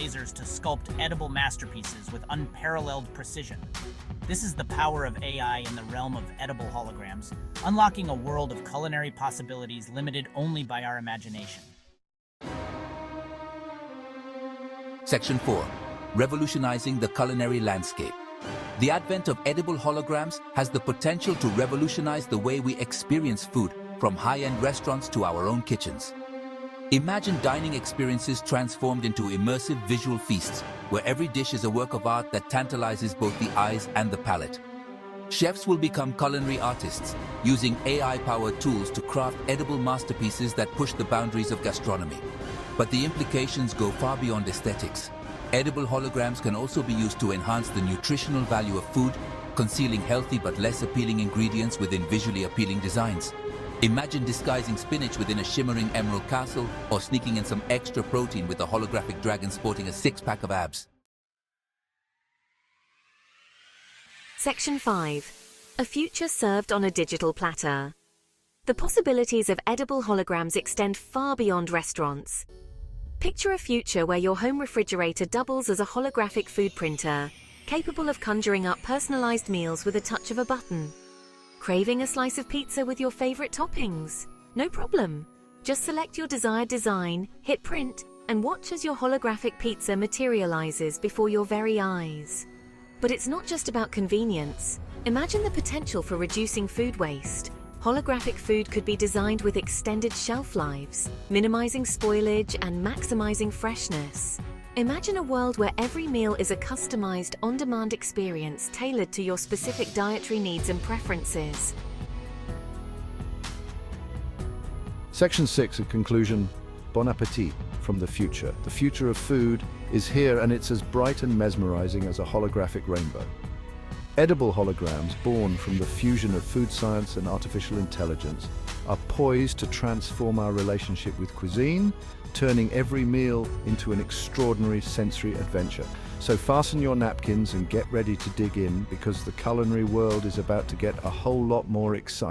lasers to sculpt edible masterpieces with unparalleled precision. This is the power of AI in the realm of edible holograms, unlocking a world of culinary possibilities limited only by our imagination. Section 4. Revolutionizing the culinary landscape. The advent of edible holograms has the potential to revolutionize the way we experience food, from high-end restaurants to our own kitchens. Imagine dining experiences transformed into immersive visual feasts, where every dish is a work of art that tantalizes both the eyes and the palate. Chefs will become culinary artists, using AI-powered tools to craft edible masterpieces that push the boundaries of gastronomy. But the implications go far beyond aesthetics. Edible holograms can also be used to enhance the nutritional value of food, concealing healthy but less appealing ingredients within visually appealing designs. Imagine disguising spinach within a shimmering emerald castle, or sneaking in some extra protein with a holographic dragon sporting a six-pack of abs. Section 5. A future served on a digital platter. The possibilities of edible holograms extend far beyond restaurants. Picture a future where your home refrigerator doubles as a holographic food printer, capable of conjuring up personalized meals with a touch of a button. Craving a slice of pizza with your favorite toppings? No problem. Just select your desired design, hit print, and watch as your holographic pizza materializes before your very eyes. But it's not just about convenience. Imagine the potential for reducing food waste. Holographic food could be designed with extended shelf lives, minimizing spoilage and maximizing freshness. Imagine a world where every meal is a customized, on-demand experience tailored to your specific dietary needs and preferences. Section 6, a conclusion. Bon appetit from the future. The future of food is here, and it's as bright and mesmerizing as a holographic rainbow. Edible holograms, born from the fusion of food science and artificial intelligence, are poised to transform our relationship with cuisine, turning every meal into an extraordinary sensory adventure. So fasten your napkins and get ready to dig in, because the culinary world is about to get a whole lot more exciting.